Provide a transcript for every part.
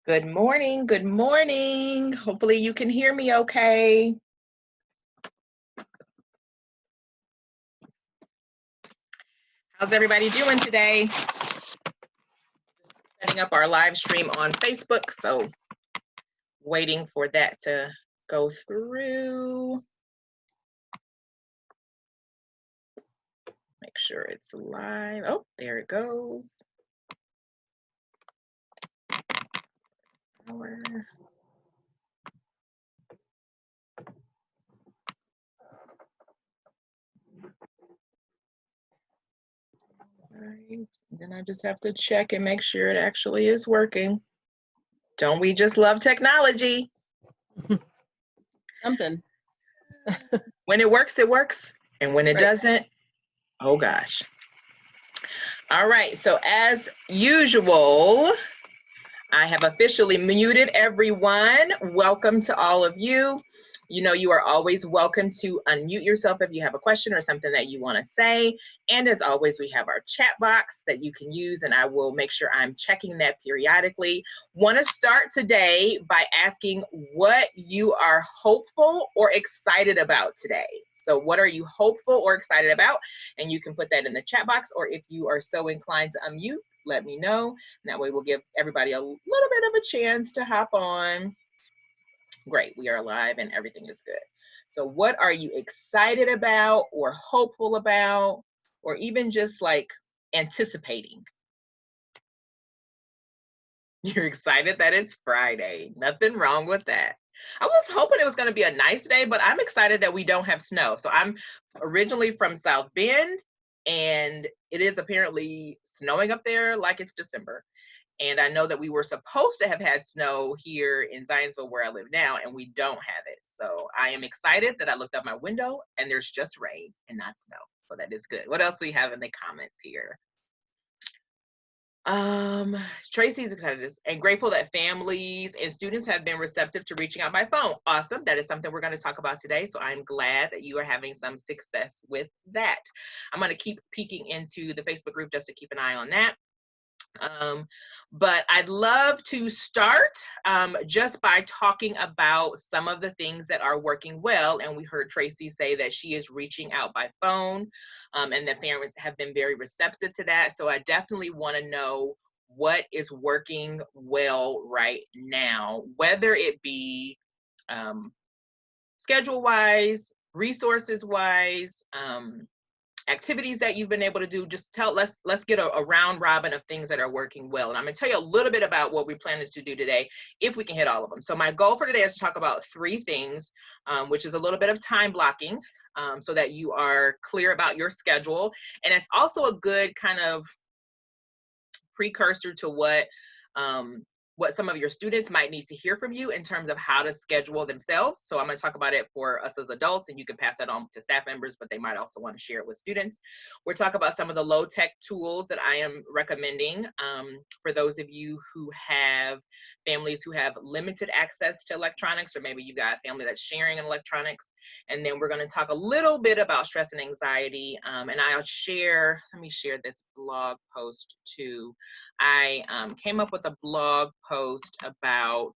Good morning. Good morning. Hopefully you can hear me okay. How's everybody doing today? Just setting up our live stream on Facebook, so waiting for that to go through. Make sure it's live. Oh, there it goes. Right. Then I just have to check and make sure it actually is working. Don't we just love technology? Something. When it works, it works. And when it doesn't, oh gosh. All right, so as usual, I have officially muted everyone. Welcome to all of you. You know, you are always welcome to unmute yourself if you have a question or something that you want to say. And as always, we have our chat box that you can use, and I will make sure I'm checking that periodically. Want to start today by asking what you are hopeful or excited about today. So what are you hopeful or excited about? And you can put that in the chat box, or if you are so inclined to unmute, let me know. And that way we'll give everybody a little bit of a chance to hop on. Great, we are live and everything is good. So what are you excited about or hopeful about, or even just like anticipating? You're excited that it's Friday. Nothing wrong with that. I was hoping it was going to be a nice day, but I'm excited that we don't have snow. So I'm originally from South Bend, and it is apparently snowing up there like it's December. And I know that we were supposed to have had snow here in Zionsville where I live now, and we don't have it. So I am excited that I looked out my window and there's just rain and not snow. So that is good. What else do we have in the comments here? Tracy's excited and grateful that families and students have been receptive to reaching out by phone. Awesome. That is something we're going to talk about today. So I'm glad that you are having some success with that. I'm going to keep peeking into the Facebook group just to keep an eye on that. But I'd love to start just by talking about some of the things that are working well. And we heard Tracy say that she is reaching out by phone, and that parents have been very receptive to that. So I definitely want to know what is working well right now, whether it be schedule-wise, resources-wise, activities that you've been able to do. Just let's get a round robin of things that are working well. And I'm going to tell you a little bit about what we plan to do today, if we can hit all of them. So my goal for today is to talk about 3 things, which is a little bit of time blocking, so that you are clear about your schedule. And it's also a good kind of precursor to what some of your students might need to hear from you in terms of how to schedule themselves. So I'm going to talk about it for us as adults, and you can pass that on to staff members, but they might also want to share it with students. We'll talk about some of the low-tech tools that I am recommending for those of you who have families who have limited access to electronics, or maybe you've got a family that's sharing in electronics. And then we're going to talk a little bit about stress and anxiety. And I'll share, let me share this blog post too. I came up with a blog post about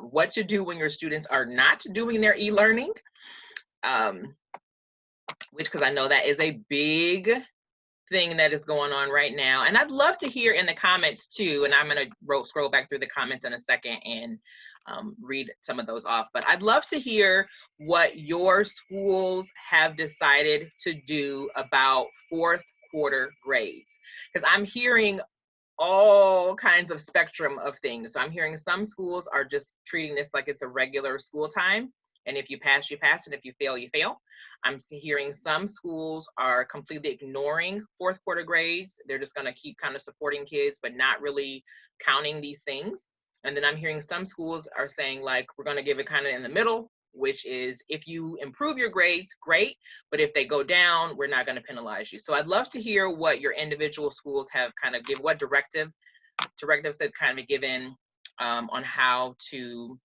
what to do when your students are not doing their e-learning, because I know that is a big thing that is going on right now. And I'd love to hear in the comments too, and I'm going to scroll back through the comments in a second and read some of those off. But I'd love to hear what your schools have decided to do about 4th quarter grades, because I'm hearing all kinds of spectrum of things. So I'm hearing some schools are just treating this like it's a regular school time. And if you pass, you pass, and if you fail, you fail. I'm hearing some schools are completely ignoring 4th quarter grades. They're just going to keep kind of supporting kids, but not really counting these things. And then I'm hearing some schools are saying, like, we're going to give it kind of in the middle, which is if you improve your grades, great. But if they go down, we're not going to penalize you. So I'd love to hear what your individual schools have kind of what directives have kind of given on how to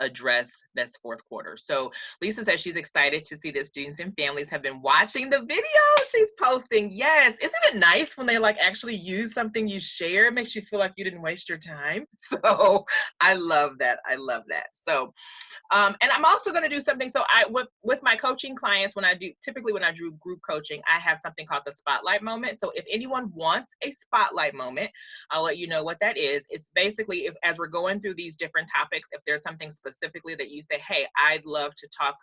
address this fourth quarter. So Lisa says she's excited to see that students and families have been watching the video she's posting. Yes, isn't it nice when they like actually use something you share? It makes you feel like you didn't waste your time. So I love that. I love that. So and I'm also going to do something. So with my coaching clients, typically when I do group coaching, I have something called the spotlight moment. So if anyone wants a spotlight moment, I'll let you know what that is. It's basically, as we're going through these different topics, if there's something specifically that you say, hey, I'd love to talk,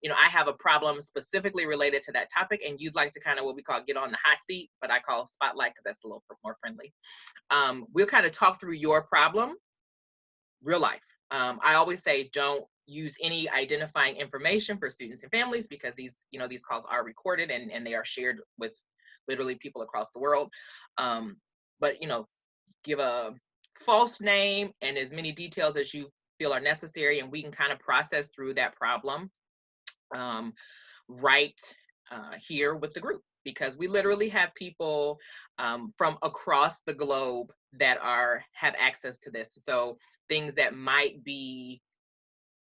I have a problem specifically related to that topic, and you'd like to kind of what we call get on the hot seat, but I call spotlight because that's a little more friendly. We'll kind of talk through your problem, real life. I always say don't use any identifying information for students and families because these calls are recorded and they are shared with literally people across the world. But give a false name and as many details as you feel are necessary, and we can kind of process through that problem right here with the group, because we literally have people from across the globe that have access to this. So things that might be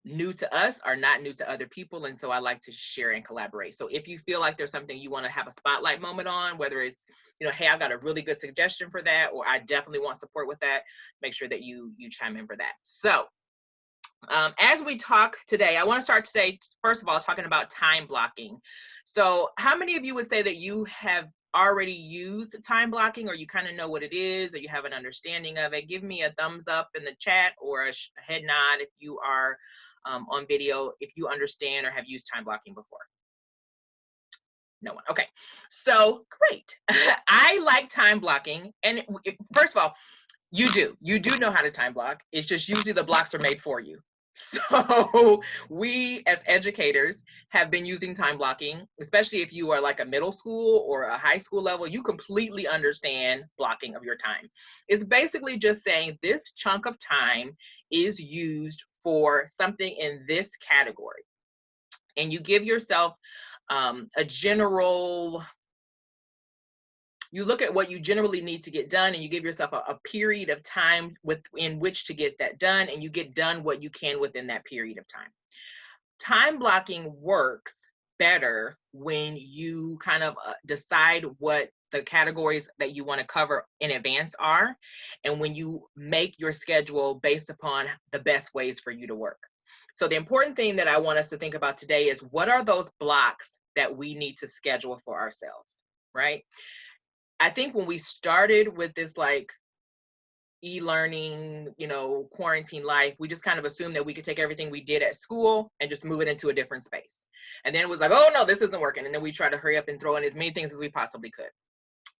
new to us are not new to other people, and so I like to share and collaborate. So if you feel like there's something you want to have a spotlight moment on, whether it's hey, I've got a really good suggestion for that, or I definitely want support with that, make sure that you chime in for that. So as we talk today, I want to start today first of all talking about time blocking. So how many of you would say that you have already used time blocking, or you kind of know what it is, or you have an understanding of it? Give me a thumbs up in the chat or a head nod if you are on video, if you understand or have used time blocking before. No one. Okay, so great. I like time blocking, and first of all, you do know how to time block. It's just usually the blocks are made for you. So we as educators have been using time blocking, especially if you are like a middle school or a high school level, you completely understand blocking of your time. It's basically just saying this chunk of time is used for something in this category. And you give yourself a general, you look at what you generally need to get done, and you give yourself a period of time in which to get that done, and you get done what you can within that period of time. Time blocking works better when you kind of decide what the categories that you want to cover in advance are, and when you make your schedule based upon the best ways for you to work. So the important thing that I want us to think about today is, what are those blocks that we need to schedule for ourselves, right? I think when we started with this like e-learning, quarantine life, we just kind of assumed that we could take everything we did at school and just move it into a different space. And then it was like, oh no, this isn't working. And then we try to hurry up and throw in as many things as we possibly could.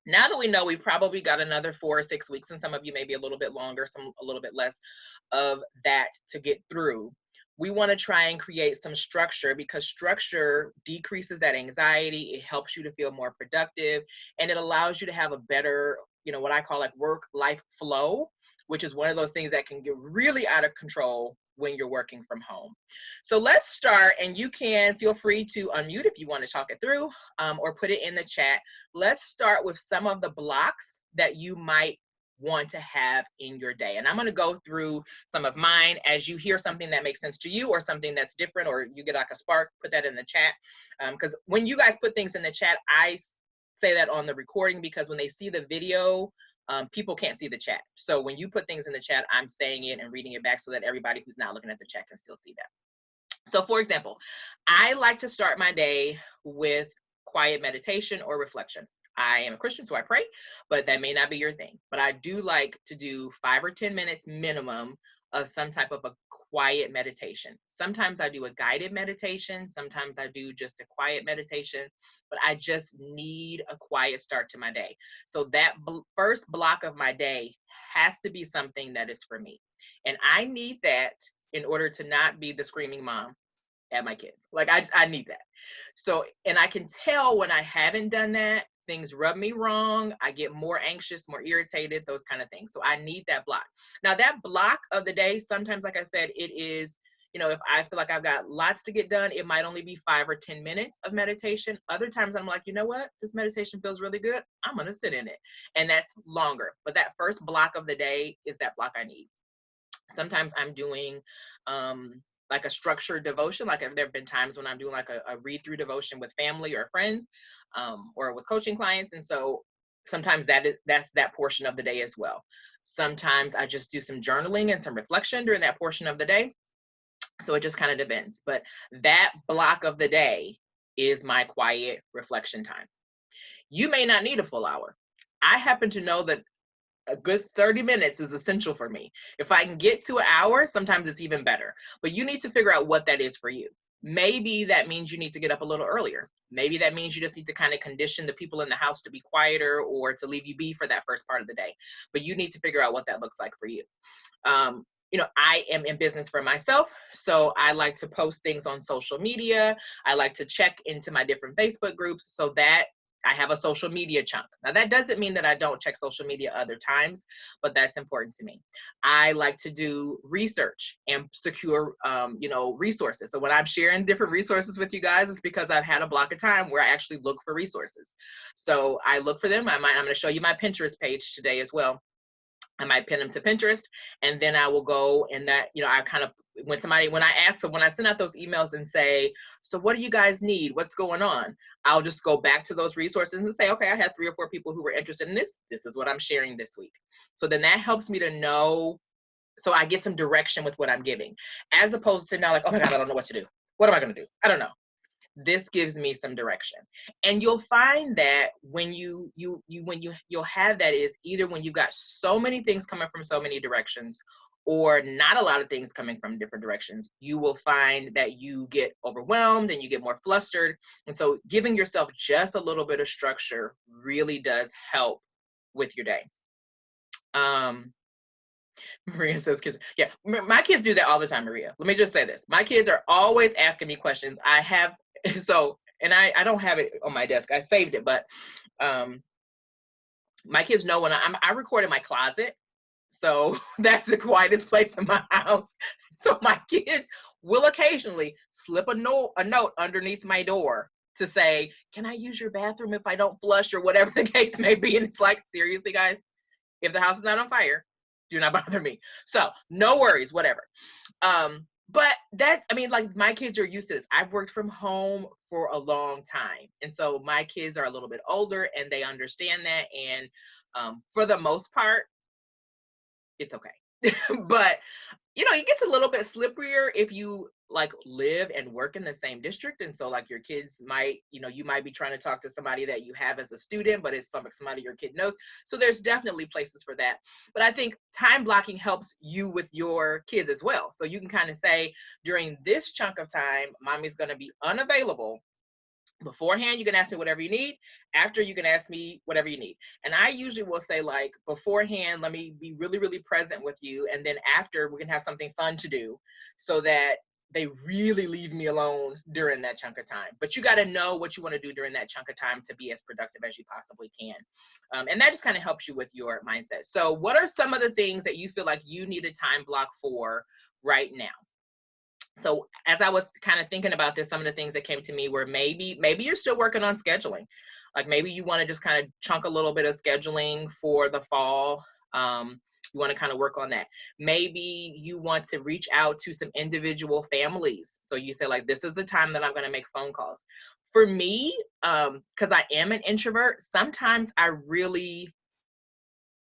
Now that we know we've probably got another 4 or 6 weeks, and some of you maybe a little bit longer, some a little bit less of that to get through, we want to try and create some structure, because structure decreases that anxiety. It helps you to feel more productive, and it allows you to have a better, what I call like work-life flow, which is one of those things that can get really out of control when you're working from home. So let's start, and you can feel free to unmute if you want to talk it through, or put it in the chat. Let's start with some of the blocks that you might want to have in your day. And I'm going to go through some of mine. As you hear something that makes sense to you, or something that's different, or you get like a spark, put that in the chat. Because when you guys put things in the chat, I say that on the recording, because when they see the video, people can't see the chat. So when you put things in the chat, I'm saying it and reading it back so that everybody who's not looking at the chat can still see that. So for example, I like to start my day with quiet meditation or reflection. I am a Christian, so I pray, but that may not be your thing. But I do like to do 5 or 10 minutes minimum of some type of a quiet meditation. Sometimes I do a guided meditation. Sometimes I do just a quiet meditation, but I just need a quiet start to my day. So that first block of my day has to be something that is for me. And I need that in order to not be the screaming mom at my kids. Like I need that. So, and I can tell when I haven't done that, things rub me wrong. I get more anxious, more irritated, those kind of things. So I need that block. Now that block of the day, sometimes, like I said, it is, if I feel like I've got lots to get done, it might only be 5 or 10 minutes of meditation. Other times I'm like, you know what? This meditation feels really good. I'm going to sit in it. And that's longer. But that first block of the day is that block I need. Sometimes I'm doing like a structured devotion. Like there have been times when I'm doing like a read through devotion with family or friends, or with coaching clients. And so sometimes that's that portion of the day as well. Sometimes I just do some journaling and some reflection during that portion of the day. So it just kind of depends. But that block of the day is my quiet reflection time. You may not need a full hour. I happen to know that a good 30 minutes is essential for me. If I can get to an hour, sometimes it's even better. But you need to figure out what that is for you. Maybe that means you need to get up a little earlier. Maybe that means you just need to kind of condition the people in the house to be quieter or to leave you be for that first part of the day. But you need to figure out what that looks like for you. I am in business for myself, so I like to post things on social media. I like to check into my different Facebook groups so that I have a social media chunk. Now, that doesn't mean that I don't check social media other times, but that's important to me. I like to do research and secure, resources. So when I'm sharing different resources with you guys, it's because I've had a block of time where I actually look for resources. So I look for them. I'm going to show you my Pinterest page today as well. I might pin them to Pinterest, and then I will go and that, I kind of, when I send out those emails and say, so what do you guys need? What's going on? I'll just go back to those resources and say, okay, I had 3 or 4 people who were interested in this. This is what I'm sharing this week. So then that helps me to know, so I get some direction with what I'm giving, as opposed to now like, oh my God, I don't know what to do. What am I going to do? I don't know. This gives me some direction. And you'll find that when you'll have that is either when you've got so many things coming from so many directions, or not a lot of things coming from different directions, you will find that you get overwhelmed and you get more flustered. And so giving yourself just a little bit of structure really does help with your day. Maria says kids. Yeah, my kids do that all the time, Maria. Let me just say this. My kids are always asking me questions. I have, so, and I don't have it on my desk. I saved it, but my kids know when I record in my closet. So that's the quietest place in my house. So my kids will occasionally slip a note underneath my door to say, can I use your bathroom if I don't flush, or whatever the case may be. And it's like, seriously, guys, if the house is not on fire, do not bother me. So no worries, whatever. But that's, like my kids are used to this. I've worked from home for a long time. And so my kids are a little bit older and they understand that. And for the most part, it's okay. But it gets a little bit slipperier if you like live and work in the same district. And so like your kids might, you might be trying to talk to somebody that you have as a student, but it's somebody your kid knows. So there's definitely places for that. But I think time blocking helps you with your kids as well. So you can kind of say, during this chunk of time, mommy's going to be unavailable. Beforehand, you can ask me whatever you need. After, you can ask me whatever you need. And I usually will say, like, beforehand, let me be really, really present with you. And then after, we can have something fun to do so that they really leave me alone during that chunk of time. But you got to know what you want to do during that chunk of time to be as productive as you possibly can. And that just kind of helps you with your mindset. So what are some of the things that you feel like you need a time block for right now? So as I was kind of thinking about this, some of the things that came to me were maybe you're still working on scheduling. Like maybe you want to just kind of chunk a little bit of scheduling for the fall. You want to kind of work on that. Maybe you want to reach out to some individual families. So you say like, this is the time that I'm going to make phone calls. For me, because I am an introvert, sometimes I really,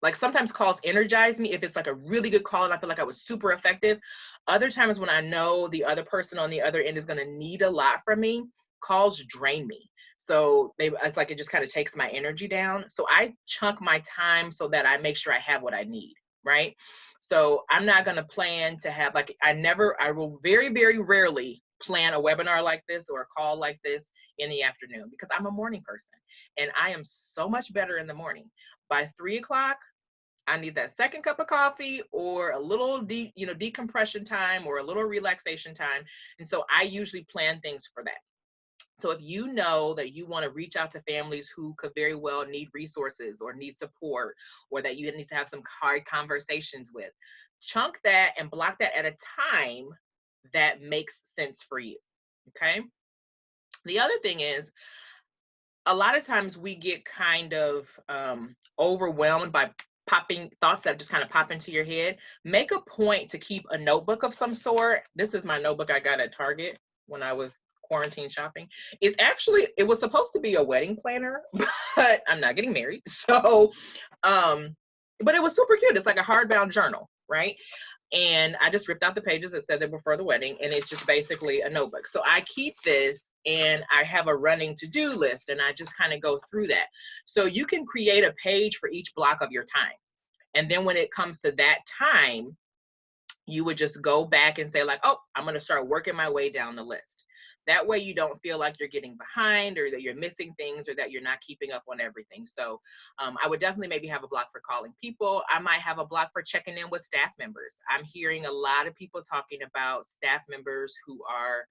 like sometimes calls energize me if it's like a really good call and I feel like I was super effective. Other times when I know the other person on the other end is going to need a lot from me, calls drain me. So it's like it just kind of takes my energy down. So I chunk my time so that I make sure I have what I need, right? So I'm not going to plan to have like, I will very, very rarely plan a webinar like this or a call like this in the afternoon because I'm a morning person and I am so much better in the morning. By 3 o'clock, I need that second cup of coffee or a little decompression time or a little relaxation time. And so I usually plan things for that. So if you know that you want to reach out to families who could very well need resources or need support, or that you need to have some hard conversations with, chunk that and block that at a time that makes sense for you. Okay. The other thing is, a lot of times we get kind of overwhelmed by thoughts that just kind of pop into your head, make a point to keep a notebook of some sort. This is my notebook I got at Target when I was quarantine shopping. It was supposed to be a wedding planner, but I'm not getting married. So, but it was super cute. It's like a hardbound journal, right? And I just ripped out the pages that said they were for the wedding, and it's just basically a notebook. So I keep this, and I have a running to-do list, and I just kind of go through that. So you can create a page for each block of your time. And then when it comes to that time, you would just go back and say like, oh, I'm going to start working my way down the list. That way you don't feel like you're getting behind or that you're missing things or that you're not keeping up on everything. So I would definitely maybe have a block for calling people. I might have a block for checking in with staff members. I'm hearing a lot of people talking about staff members who are,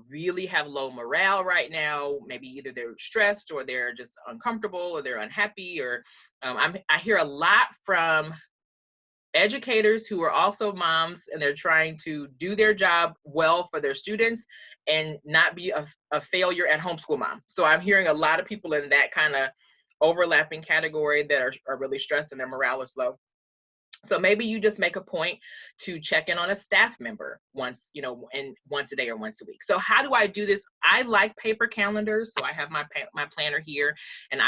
really have low morale right now. Maybe either they're stressed or they're just uncomfortable or they're unhappy, or I hear a lot from educators who are also moms, and they're trying to do their job well for their students and not be a failure at homeschool mom. So I'm hearing a lot of people in that kind of overlapping category that are really stressed and their morale is low. So maybe you just make a point to check in on a staff member once a day or once a week. So how do I do this? I like paper calendars. So I have my planner here, and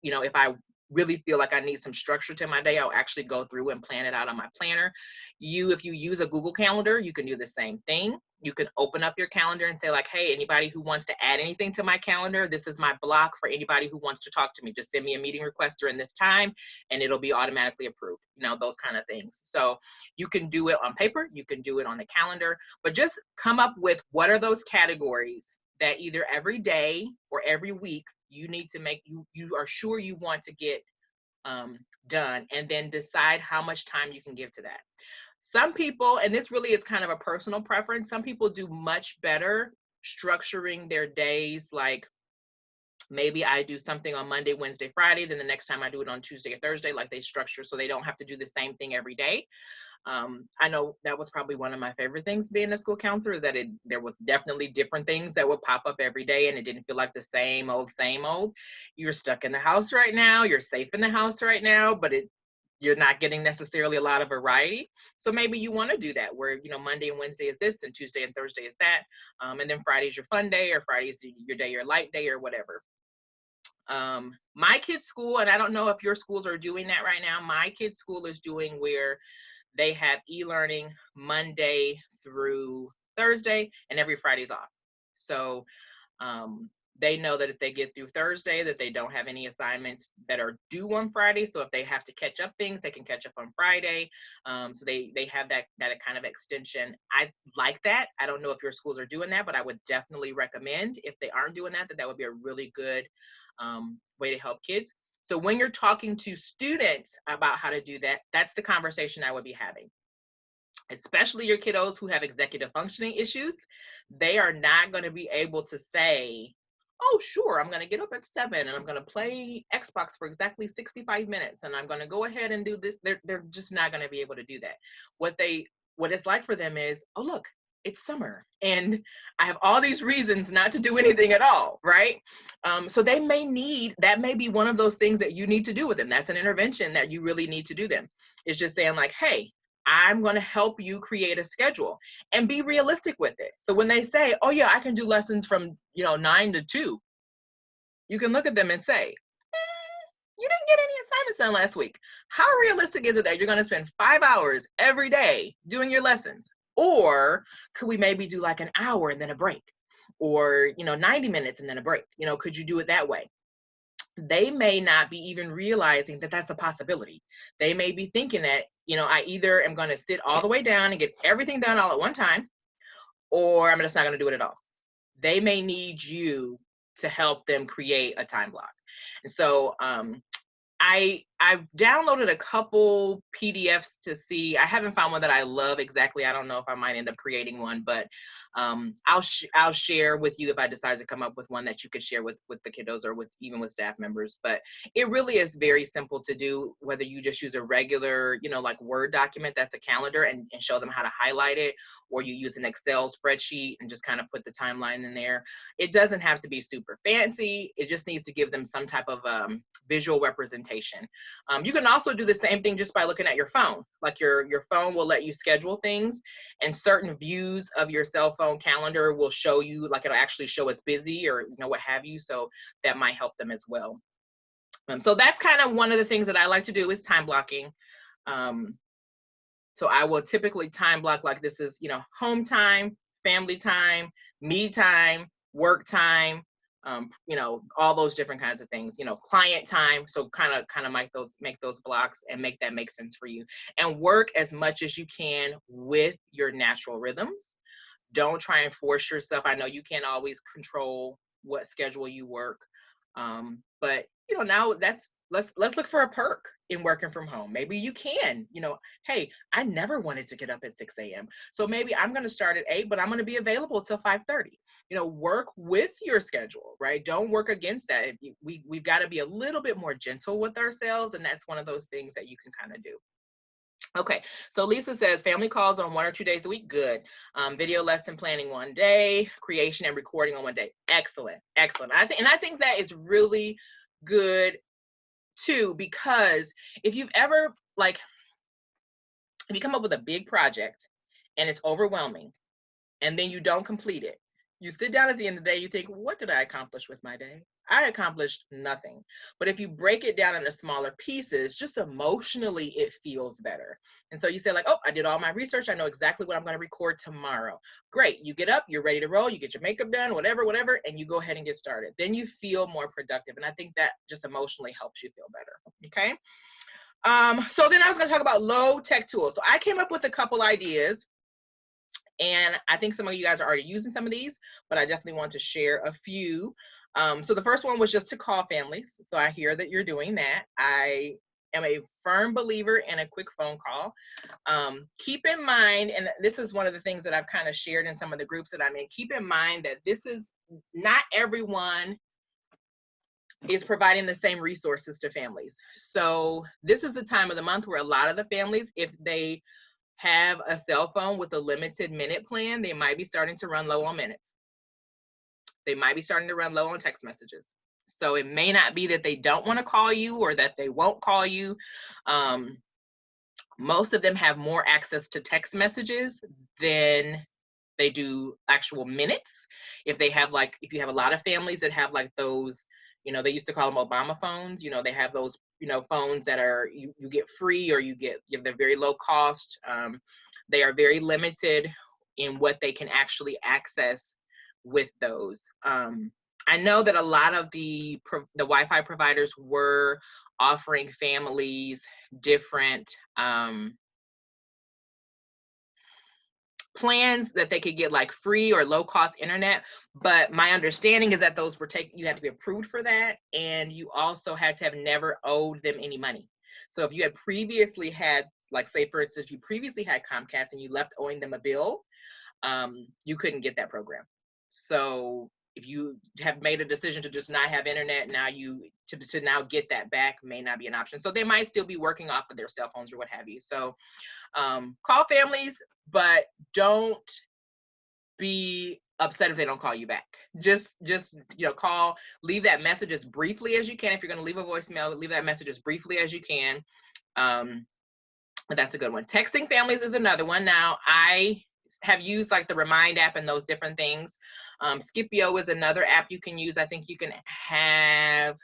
if I really feel like I need some structure to my day, I'll actually go through and plan it out on my planner. If you use a Google Calendar, you can do the same thing. You can open up your calendar and say like, hey, anybody who wants to add anything to my calendar, this is my block for anybody who wants to talk to me. Just send me a meeting request during this time and it'll be automatically approved, those kind of things. So you can do it on paper, you can do it on the calendar, but just come up with what are those categories that either every day or every week you need to make, you are sure you want to get done, and then decide how much time you can give to that. Some people, and this really is kind of a personal preference, some people do much better structuring their days. Like maybe I do something on Monday, Wednesday, Friday, then the next time I do it on Tuesday or Thursday, like they structure so they don't have to do the same thing every day. I know that was probably one of my favorite things being a school counselor, is that there was definitely different things that would pop up every day, and it didn't feel like the same old. You're stuck in the house right now, you're safe in the house right now, but you're not getting necessarily a lot of variety. So maybe you want to do that where, Monday and Wednesday is this and Tuesday and Thursday is that. And then Friday's your fun day, or Friday's your light day or whatever. My kids' school, and I don't know if your schools are doing that right now, my kids' school is doing where they have e-learning Monday through Thursday and every Friday's off. So they know that if they get through Thursday, that they don't have any assignments that are due on Friday. So if they have to catch up things, they can catch up on Friday. So they have that kind of extension. I like that. I don't know if your schools are doing that, but I would definitely recommend, if they aren't doing that, that would be a really good way to help kids. So when you're talking to students about how to do that, that's the conversation I would be having. Especially your kiddos who have executive functioning issues, they are not going to be able to say, oh, sure, I'm going to get up at 7 and I'm going to play Xbox for exactly 65 minutes and I'm going to go ahead and do this. They're just not going to be able to do that. What it's like for them is, oh, look, it's summer and I have all these reasons not to do anything at all, right? So that may be one of those things that you need to do with them. That's an intervention that you really need to do them. It's just saying like, hey, I'm going to help you create a schedule and be realistic with it. So when they say, oh yeah, I can do lessons from 9 to 2, you can look at them and say, you didn't get any assignments done last week. How realistic is it that you're going to spend 5 hours every day doing your lessons? Or could we maybe do like an hour and then a break, or 90 minutes and then a break? Could you do it that way? They may not be even realizing that that's a possibility. They may be thinking that, I either am going to sit all the way down and get everything done all at one time, or I'm just not going to do it at all. They may need you to help them create a time block. And so I've downloaded a couple PDFs to see. I haven't found one that I love exactly. I don't know if I might end up creating one, but I'll share with you if I decide to come up with one that you could share with the kiddos or even with staff members. But it really is very simple to do, whether you just use a regular, like Word document that's a calendar and show them how to highlight it, or you use an Excel spreadsheet and just kind of put the timeline in there. It doesn't have to be super fancy. It just needs to give them some type of visual representation. You can also do the same thing just by looking at your phone. Like your phone will let you schedule things, and certain views of your cell phone calendar will show you, like it'll actually show it's busy or what have you. So that might help them as well. So that's kind of one of the things that I like to do is time blocking. So I will typically time block, like this is, home time, family time, me time, work time, all those different kinds of things, client time. So kind of make those blocks and make that make sense for you, and work as much as you can with your natural rhythms. Don't try and force yourself. I know you can't always control what schedule you work. But now let's look for a perk in working from home. Maybe you can, hey, I never wanted to get up at 6 a.m. So maybe I'm going to start at 8, but I'm going to be available till 5:30. Work with your schedule, right? Don't work against that. We've got to be a little bit more gentle with ourselves. And that's one of those things that you can kind of do. Okay, so Lisa says family calls on 1 or 2 days a week. Good. Video lesson planning 1 day, creation and recording on 1 day. Excellent, excellent. I think that is really good too, because if you've ever if you come up with a big project and it's overwhelming, and then you don't complete it, you sit down at the end of the day, you think, what did I accomplish with my day? I accomplished nothing. But if you break it down into smaller pieces, just emotionally, it feels better. And so you say like, oh, I did all my research. I know exactly what I'm going to record tomorrow. Great. You get up, you're ready to roll. You get your makeup done, whatever, and you go ahead and get started. Then you feel more productive. And I think that just emotionally helps you feel better. Okay. So then I was going to talk about low tech tools. So I came up with a couple ideas. And I think some of you guys are already using some of these, but I definitely want to share a few. So the first one was just to call families. So I hear that you're doing that. I am a firm believer in a quick phone call. Keep in mind, and this is one of the things that I've kind of shared in some of the groups that I'm in, keep in mind that this is not everyone is providing the same resources to families. So this is the time of the month where a lot of the families, if they have a cell phone with a limited minute plan, they might be starting to run low on minutes. They might be starting to run low on text messages. So it may not be that they don't want to call you or that they won't call you. Most of them have more access to text messages than they do actual minutes. If they have if you have a lot of families that have those, they used to call them Obama phones, they have those, phones that are, you get free, or they're very low cost. They are very limited in what they can actually access with those. I know that a lot of the Wi-Fi providers were offering families different plans that they could get free or low cost internet, but my understanding is that those were you had to be approved for that, and you also had to have never owed them any money. So if you had previously had, say for instance, you previously had Comcast and you left owing them a bill, you couldn't get that program. So if you have made a decision to just not have internet, now to now get that back may not be an option. So they might still be working off of their cell phones or what have you. So call families, but don't be upset if they don't call you back. Just call, leave that message as briefly as you can. If you're going to leave a voicemail, leave that message as briefly as you can. But that's a good one. Texting families is another one. Now I have used the Remind app and those different things. Skipio is another app you can use. I think you can have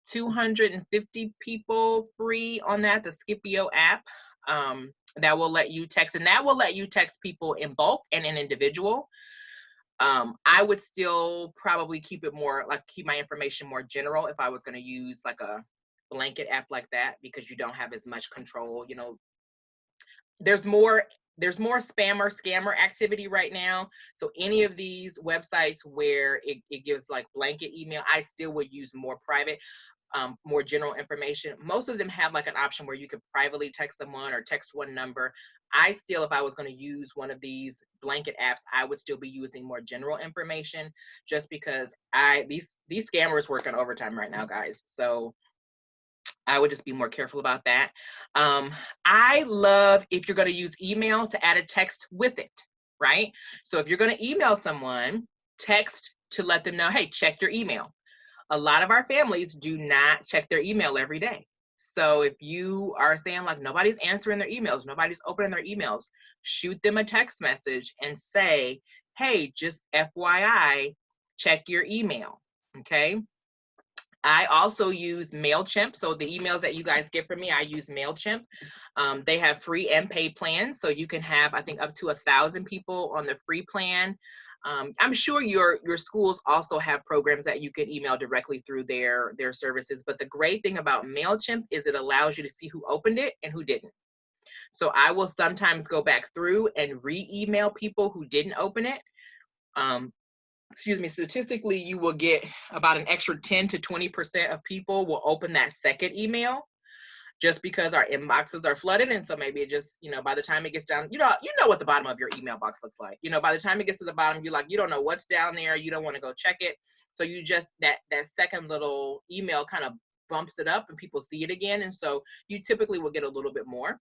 250 people free on that, the Skipio app. That will let you text, and that will let you text people in bulk and in individual. I would still probably keep it more keep my information more general if I was going to use a blanket app like that, because you don't have as much control. There's more spam or scammer activity right now. So any of these websites where it gives blanket email, I still would use more private, more general information. Most of them have an option where you could privately text someone or text one number. I still, if I was going to use one of these blanket apps, I would still be using more general information, just because these scammers work on overtime right now, guys. So I would just be more careful about that. I love, if you're going to use email, to add a text with it, right? So if you're going to email someone, text to let them know, hey, check your email. A lot of our families do not check their email every day. So if you are saying like nobody's answering their emails, nobody's opening their emails, shoot them a text message and say, hey, just FYI, check your email. Okay. I also use MailChimp. So the emails that you guys get from me, I use MailChimp. They have free and paid plans. So you can have, I think, up to 1,000 people on the free plan. I'm sure your schools also have programs that you can email directly through their services. But the great thing about MailChimp is it allows you to see who opened it and who didn't. So I will sometimes go back through and re-email people who didn't open it. Excuse me, statistically, you will get about an extra 10 to 20% of people will open that second email just because our inboxes are flooded. And so maybe it just, by the time it gets down, you know what the bottom of your email box looks like. By the time it gets to the bottom, you're like, you don't know what's down there. You don't want to go check it. So you just, that second little email kind of bumps it up and people see it again. And so you typically will get a little bit more.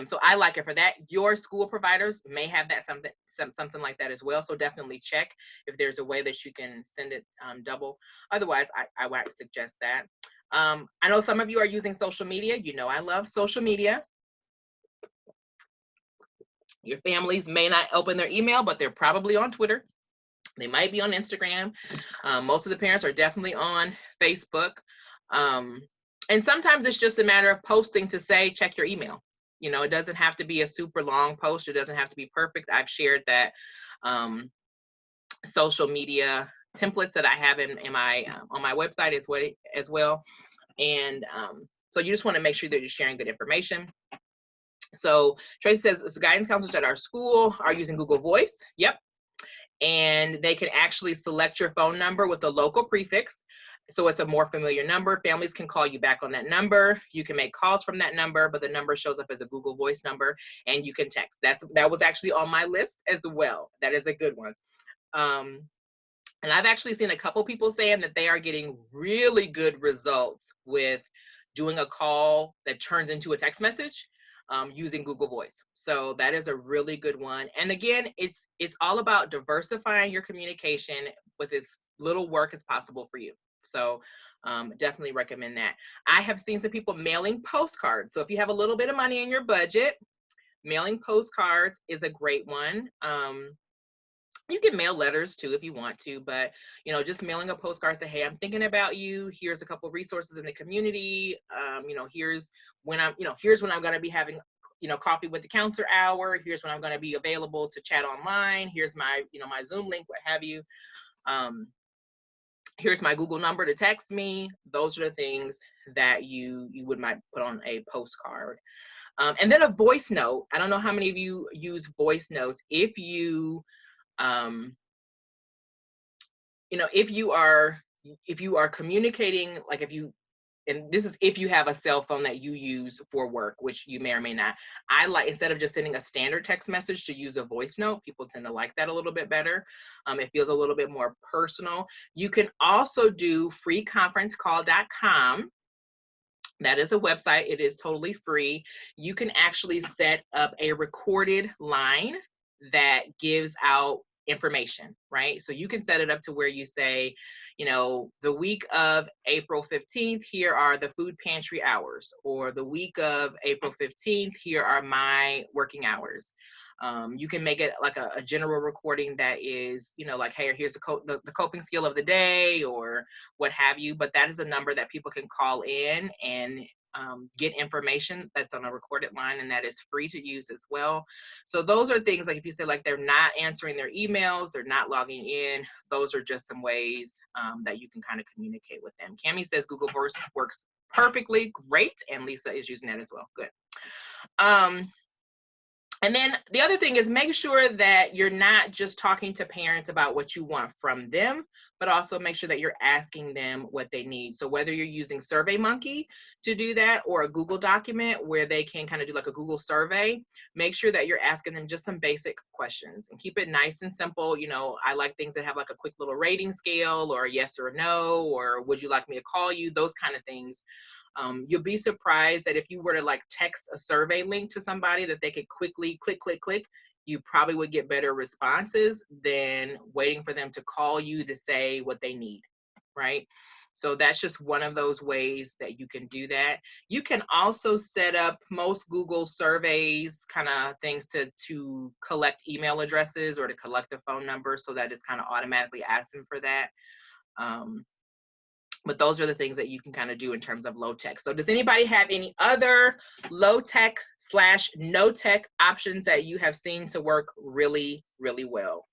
So I like it for that. Your school providers may have that something like that as well. So definitely check if there's a way that you can send it double. Otherwise, I won't suggest that. I know some of you are using social media. I love social media. Your families may not open their email, but they're probably on Twitter. They might be on Instagram. Most of the parents are definitely on Facebook. And sometimes it's just a matter of posting to say, check your email. It doesn't have to be a super long post. It doesn't have to be perfect. I've shared that social media templates that I have in my on my website as well. And so you just want to make sure that you're sharing good information. So Tracy says guidance counselors at our school are using Google Voice. Yep. And they can actually select your phone number with a local prefix. So it's a more familiar number. Families can call you back on that number. You can make calls from that number, but the number shows up as a Google Voice number and you can text. That was actually on my list as well. That is a good one. And I've actually seen a couple people saying that they are getting really good results with doing a call that turns into a text message using Google Voice. So that is a really good one. And again, it's all about diversifying your communication with as little work as possible for you. So definitely recommend that. I have seen some people mailing postcards. So if you have a little bit of money in your budget, mailing postcards is a great one. You can mail letters too if you want to, but just mailing a postcard, say, hey, I'm thinking about you. Here's a couple of resources in the community. Here's when I'm going to be having coffee with the counselor hour. Here's when I'm going to be available to chat online. Here's my my Zoom link, what have you. Here's my Google number to text me. Those are the things that you might put on a postcard. And then a voice note. I don't know how many of you use voice notes. If you if you are communicating, like and this is if you have a cell phone that you use for work, which you may or may not. I like, instead of just sending a standard text message, to use a voice note. People tend to like that a little bit better. It feels a little bit more personal. You can also do freeconferencecall.com. That is a website. It is totally free. You can actually set up a recorded line that gives out information, right? So you can set it up to where you say, the week of April 15th, here are the food pantry hours, or the week of April 15th, here are my working hours. You can make it like a general recording that is, like, hey, here's the coping skill of the day or what have you. But that is a number that people can call in and get information that's on a recorded line, and that is free to use as well. So those are things like if you say like they're not answering their emails, they're not logging in, those are just some ways that you can kind of communicate with them. Cami says Google Voice works perfectly great, and Lisa is using that as well. Good. And then the other thing is make sure that you're not just talking to parents about what you want from them, but also make sure that you're asking them what they need. So whether you're using SurveyMonkey to do that or a Google document where they can kind of do like a Google survey, make sure that you're asking them just some basic questions and keep it nice and simple. I like things that have like a quick little rating scale or a yes or a no, or would you like me to call you? Those kind of things. You'll be surprised that if you were to like text a survey link to somebody that they could quickly click, you probably would get better responses than waiting for them to call you to say what they need, right? So that's just one of those ways that you can do that. You can also set up most Google surveys, kind of things to collect email addresses or to collect a phone number so that it's kind of automatically asking for that. But those are the things that you can kind of do in terms of low tech. So does anybody have any other low tech / no tech options that you have seen to work really, really well?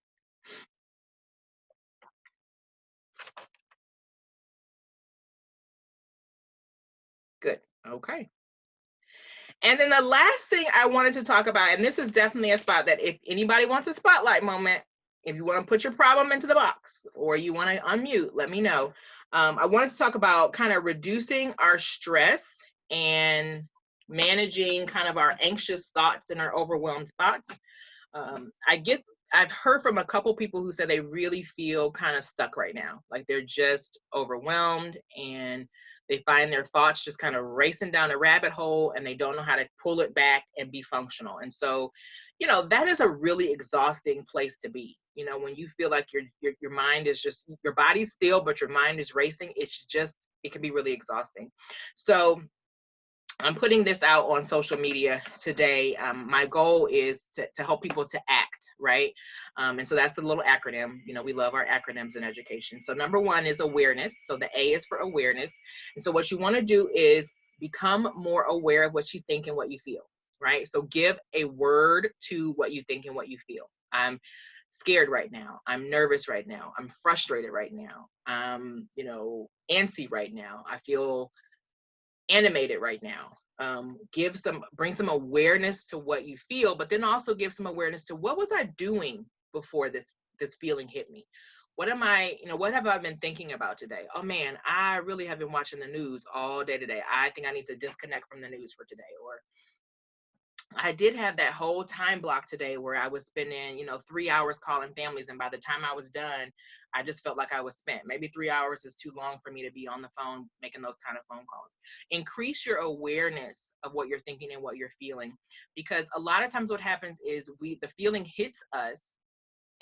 Good. Okay. And then the last thing I wanted to talk about, and this is definitely a spot that if anybody wants a spotlight moment, if you want to put your problem into the box or you want to unmute, let me know. I wanted to talk about kind of reducing our stress and managing kind of our anxious thoughts and our overwhelmed thoughts. I've heard from a couple people who said they really feel kind of stuck right now, like they're just overwhelmed and they find their thoughts just kind of racing down a rabbit hole and they don't know how to pull it back and be functional. And so, that is a really exhausting place to be. When you feel like your mind is just, your body's still, but your mind is racing, it can be really exhausting. So I'm putting this out on social media today. My goal is to help people to act, right? And so that's a little acronym. We love our acronyms in education. So number 1 is awareness. So the A is for awareness. And so what you want to do is become more aware of what you think and what you feel, right? So give a word to what you think and what you feel. I'm scared right now. I'm nervous right now. I'm frustrated right now. I'm, antsy right now. I feel animated right now. Bring some awareness to what you feel, but then also give some awareness to what was I doing before this feeling hit me. What have I been thinking about today? Oh man, I really have been watching the news all day today. I think I need to disconnect from the news for today. Or I did have that whole time block today where I was spending, 3 hours calling families. And by the time I was done, I just felt like I was spent. Maybe 3 hours is too long for me to be on the phone making those kind of phone calls. Increase your awareness of what you're thinking and what you're feeling. Because a lot of times what happens is the feeling hits us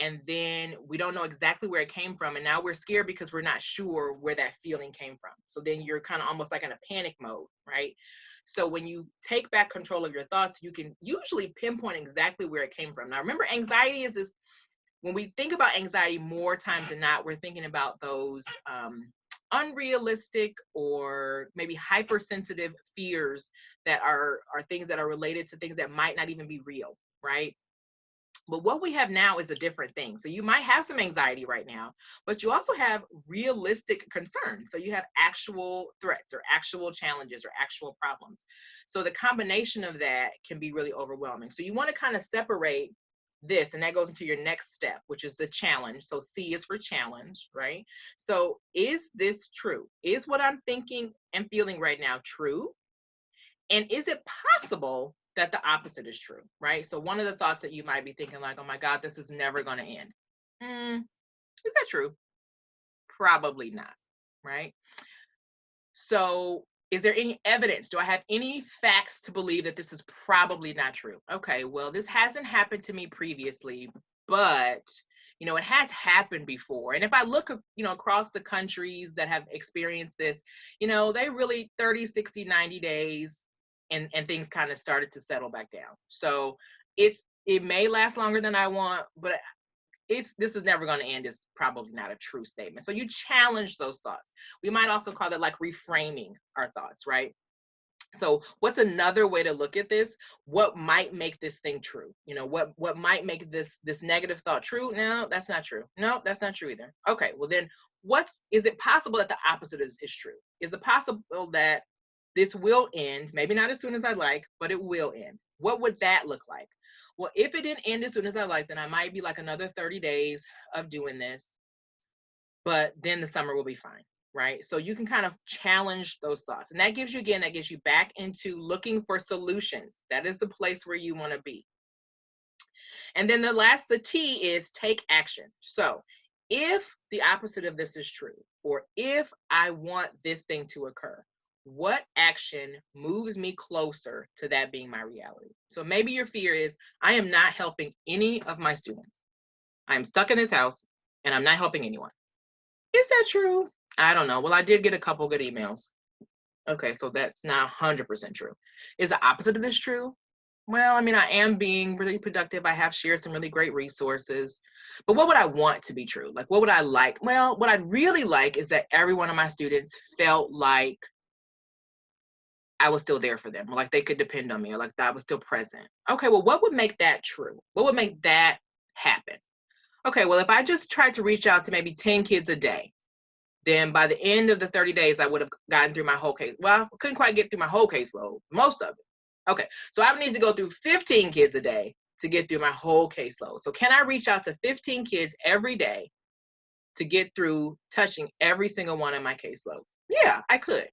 and then we don't know exactly where it came from. And now we're scared because we're not sure where that feeling came from. So then you're kind of almost like in a panic mode, right? So when you take back control of your thoughts, you can usually pinpoint exactly where it came from. Now, remember, anxiety is this, when we think about anxiety more times than not, we're thinking about those unrealistic or maybe hypersensitive fears that are things that are related to things that might not even be real, right? But what we have now is a different thing. So you might have some anxiety right now, but you also have realistic concerns. So you have actual threats or actual challenges or actual problems. So the combination of that can be really overwhelming. So you want to kind of separate this, and that goes into your next step, which is the challenge. So C is for challenge, right? So is this true? Is what I'm thinking and feeling right now true? And is it possible that the opposite is true, right? So one of the thoughts that you might be thinking like, oh my God, this is never going to end. Is that true? Probably not, right? So is there any evidence? Do I have any facts to believe that this is probably not true? Okay, well, this hasn't happened to me previously, but it has happened before. And if I look, across the countries that have experienced this, they really 30, 60, 90 days and things kind of started to settle back down. So it may last longer than I want, but this is never going to end is probably not a true statement. So you challenge those thoughts. We might also call that like reframing our thoughts, right? So what's another way to look at this? What might make this thing true? What might make this negative thought true? No, that's not true. No, that's not true either. Okay, well then is it possible that the opposite is true? Is it possible that this will end, maybe not as soon as I'd like, but it will end? What would that look like? Well, if it didn't end as soon as I like, then I might be like another 30 days of doing this, but then the summer will be fine, right? So you can kind of challenge those thoughts. And that gives you back into looking for solutions. That is the place where you want to be. And then the T is take action. So if the opposite of this is true, or if I want this thing to occur, what action moves me closer to that being my reality? So maybe your fear is, I am not helping any of my students. I'm stuck in this house and I'm not helping anyone. Is that true? I don't know. Well, I did get a couple good emails. Okay, so that's not 100% true. Is the opposite of this true? Well, I mean, I am being really productive. I have shared some really great resources. But what would I want to be true? Like, what would I like? Well, what I'd really like is that every one of my students felt like I was still there for them, or like they could depend on me, or like that I was still present. Okay, well, what would make that true? What would make that happen? Okay, well, if I just tried to reach out to maybe 10 kids a day, then by the end of the 30 days, I would have gotten through my whole case. Well, I couldn't quite get through my whole caseload, most of it. Okay, so I would need to go through 15 kids a day to get through my whole caseload. So can I reach out to 15 kids every day to get through touching every single one in my caseload? Yeah, I could.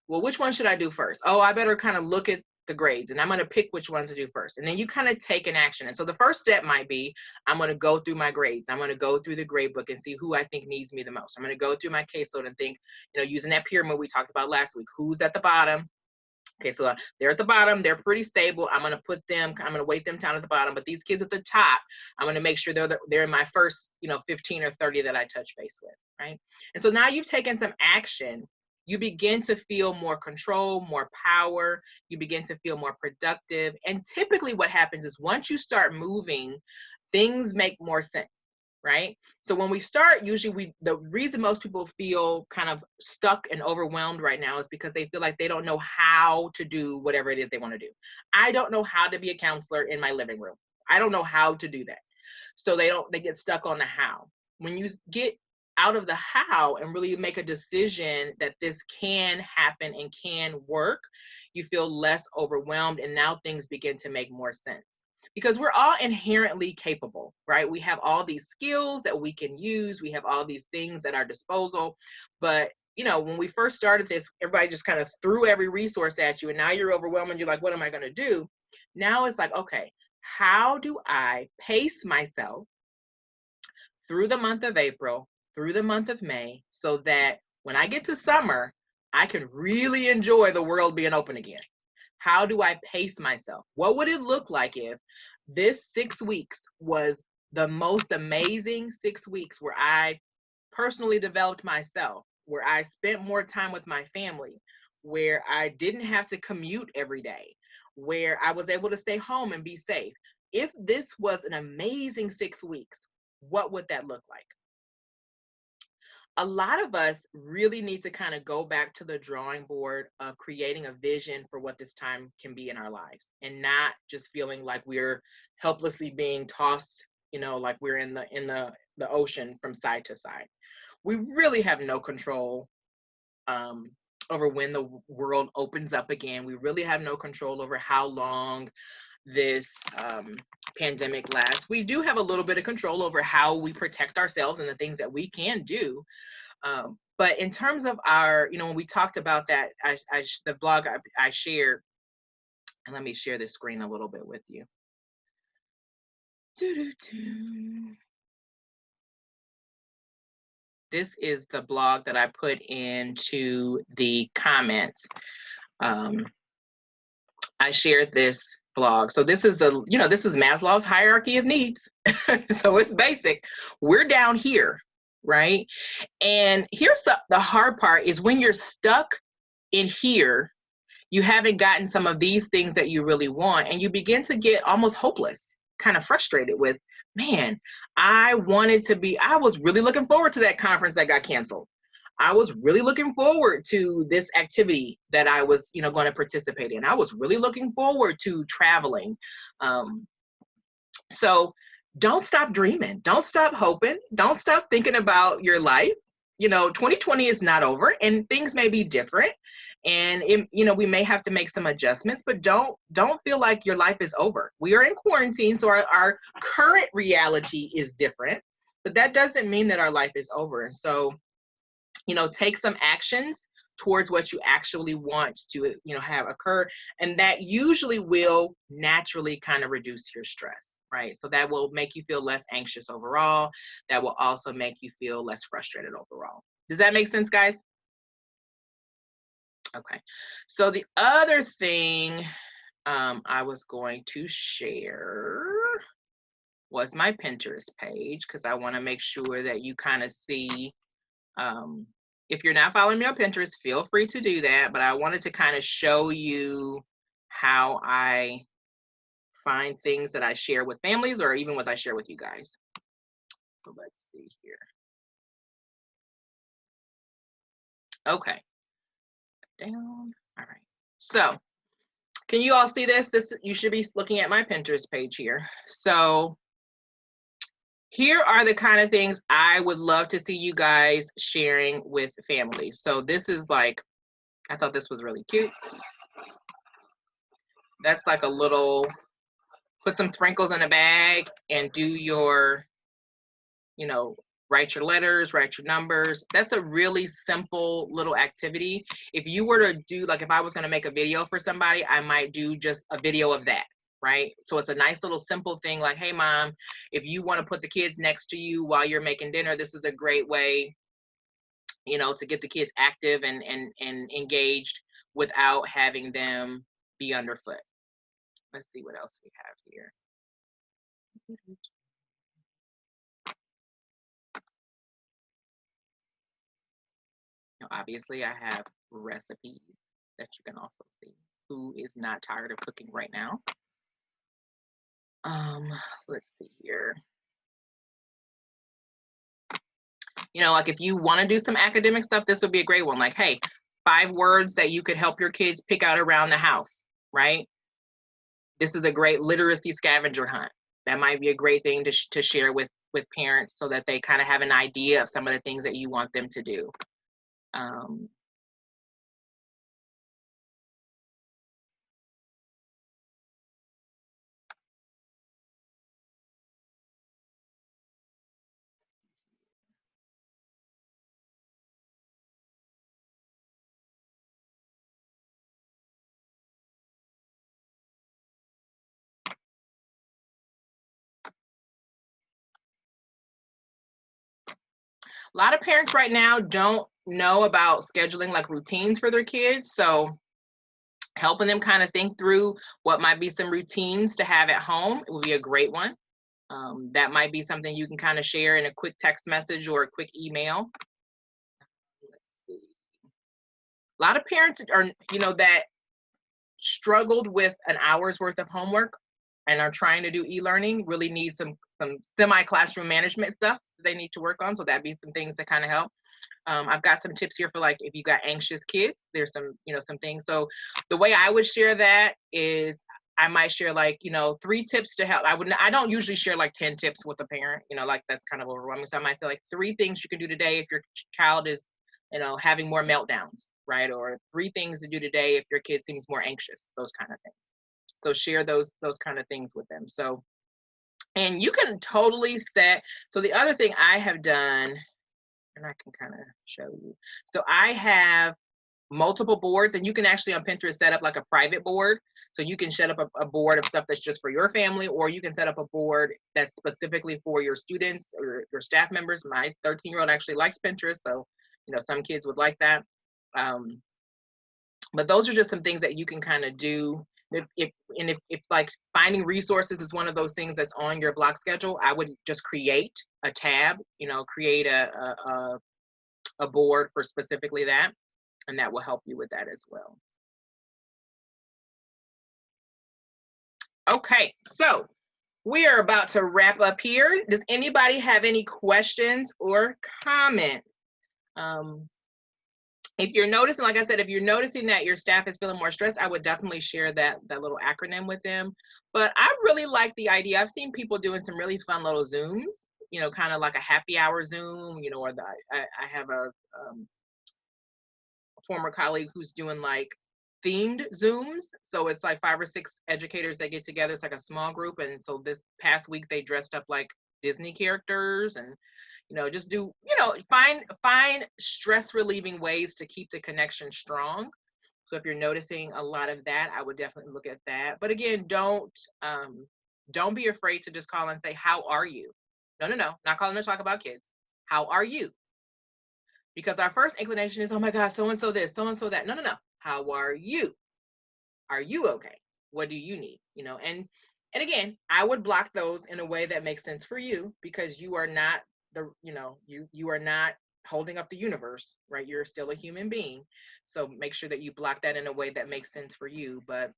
Well, which one should I do first? Oh, I better kind of look at the grades, and I'm going to pick which ones to do first. And then you kind of take an action. And so the first step might be, I'm going to go through my grades. I'm going to go through the grade book and see who I think needs me the most. I'm going to go through my caseload and think, using that pyramid we talked about last week, who's at the bottom? Okay, so they're at the bottom, they're pretty stable. I'm going to weight them down at the bottom. But these kids at the top, I'm going to make sure they're in my first, 15 or 30 that I touch base with, right? And so now you've taken some action. You begin to feel more control, more power. You begin to feel more productive. And typically what happens is once you start moving, things make more sense, right? So when we start, usually the reason most people feel kind of stuck and overwhelmed right now is because they feel like they don't know how to do whatever it is they want to do. I don't know how to be a counselor in my living room. I don't know how to do that. So they get stuck on the how. When you get out of the how and really make a decision that this can happen and can work, you feel less overwhelmed, and now things begin to make more sense. Because we're all inherently capable, right? We have all these skills that we can use. We have all these things at our disposal. But, when we first started this, everybody just kind of threw every resource at you. And now you're overwhelmed and you're like, what am I going to do? Now it's like, okay, how do I pace myself through the month of April, through the month of May, so that when I get to summer, I can really enjoy the world being open again? How do I pace myself? What would it look like if this 6 weeks was the most amazing 6 weeks where I personally developed myself, where I spent more time with my family, where I didn't have to commute every day, where I was able to stay home and be safe? If this was an amazing 6 weeks, what would that look like? A lot of us really need to kind of go back to the drawing board of creating a vision for what this time can be in our lives, and not just feeling like we're helplessly being tossed, like we're in the ocean from side to side. We really have no control over when the world opens up again. We really have no control over how long this pandemic lasts. We do have a little bit of control over how we protect ourselves and the things that we can do. But in terms of our, when we talked about that, the blog I shared, and let me share this screen a little bit with you. This is the blog that I put into the comments. I shared this blog. So this is this is Maslow's hierarchy of needs. So it's basic. We're down here, right? And here's the hard part is when you're stuck in here, you haven't gotten some of these things that you really want, and you begin to get almost hopeless, kind of frustrated with, man, I was really looking forward to that conference that got canceled. I was really looking forward to this activity that I was, going to participate in. I was really looking forward to traveling. So don't stop dreaming. Don't stop hoping. Don't stop thinking about your life. 2020 is not over, and things may be different. And we may have to make some adjustments, but don't feel like your life is over. We are in quarantine, so our current reality is different, but that doesn't mean that our life is over. And so, take some actions towards what you actually want to, have occur. And that usually will naturally kind of reduce your stress, right? So that will make you feel less anxious overall. That will also make you feel less frustrated overall. Does that make sense, guys? Okay. So the other thing I was going to share was my Pinterest page, because I want to make sure that you kind of see if you're not following me on Pinterest, feel free to do that. But I wanted to kind of show you how I find things that I share with families or even what I share with you guys. So let's see here. Okay. Down. All right. So can you all see this? You should be looking at my Pinterest page here. So here are the kind of things I would love to see you guys sharing with families. So this is like, I thought this was really cute. That's like a little, put some sprinkles in a bag and do your, you know, write your letters, write your numbers. That's a really simple little activity. If you were to do, like if I was going to make a video for somebody, I might do just a video of that, right? So it's a nice little simple thing like, hey mom, if you want to put the kids next to you while you're making dinner, this is a great way, you know, to get the kids active and engaged without having them be underfoot. Let's see what else we have here. Now, obviously, I have recipes that you can also see. Who is not tired of cooking right now? Let's see here. You know, like if you want to do some academic stuff, this would be a great one. Like, hey, 5 words that you could help your kids pick out around the house, right? This is a great literacy scavenger hunt. That might be a great thing to share with parents so that they kind of have an idea of some of the things that you want them to do. A lot of parents right now don't know about scheduling like routines for their kids. So helping them kind of think through what might be some routines to have at home, it would be a great one. That might be something you can kind of share in a quick text message or a quick email. Let's see. A lot of parents are, you know, that struggled with an hour's worth of homework and are trying to do e-learning really need some semi-classroom management stuff they need to work on. So that'd be some things to kind of help. I've got some tips here for like if you got anxious kids, there's some, you know, some things. So the way I would share that is I might share like, you know, 3 tips to help. I don't usually share like 10 tips with a parent, you know, like that's kind of overwhelming. So I might say like 3 things you can do today if your child is, you know, having more meltdowns, right? Or 3 things to do today if your kid seems more anxious, those kind of things. So share those kind of things with them. So, and you can totally set. So the other thing I have done, and I can kind of show you. So I have multiple boards, and you can actually on Pinterest set up like a private board. So you can set up a board of stuff that's just for your family, or you can set up a board that's specifically for your students or your staff members. My 13-year-old actually likes Pinterest, so you know some kids would like that. But those are just some things that you can kind of do. If like finding resources is one of those things that's on your block schedule, I would just create a tab, you know, create a board for specifically that, and that will help you with that as well. Okay, so we are about to wrap up here. Does anybody have any questions or comments? If you're noticing, like I said, if you're noticing that your staff is feeling more stressed, I would definitely share that little acronym with them. But I really like the idea. I've seen people doing some really fun little Zooms, you know, kind of like a happy hour Zoom, you know, or I have a former colleague who's doing like themed Zooms. So it's like 5 or 6 educators that get together. It's like a small group. And so this past week they dressed up like Disney characters and, you know, just do, you know, find stress relieving ways to keep the connection strong. So if you're noticing a lot of that, I would definitely look at that. But again, don't be afraid to just call and say, how are you? No, not calling to talk about kids. How are you? Because our first inclination is, oh my God, so-and-so this, so-and-so that. No. How are you? Are you okay? What do you need? You know, and again, I would block those in a way that makes sense for you because you are not you are not holding up the universe, right? You're still a human being. So make sure that you block that in a way that makes sense for you. But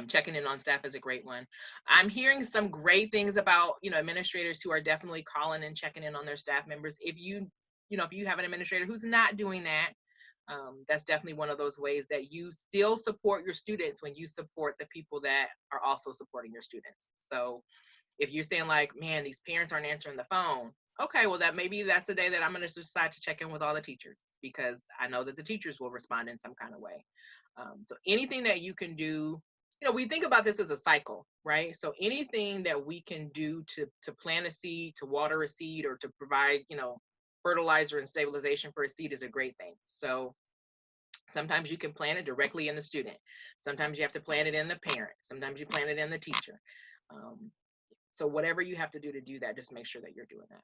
checking in on staff is a great one. I'm hearing some great things about, administrators who are definitely calling and checking in on their staff members. If if you have an administrator who's not doing that, that's definitely one of those ways that you still support your students when you support the people that are also supporting your students. So if you're saying like, man, these parents aren't answering the phone, okay, well maybe that's the day that I'm going to decide to check in with all the teachers, because I know that the teachers will respond in some kind of way. So anything that you can do, we think about this as a cycle, right? So anything that we can do to plant a seed, to water a seed, or to provide, fertilizer and stabilization for a seed is a great thing. So sometimes you can plant it directly in the student. Sometimes you have to plant it in the parent. Sometimes you plant it in the teacher. So whatever you have to do that, just make sure that you're doing that.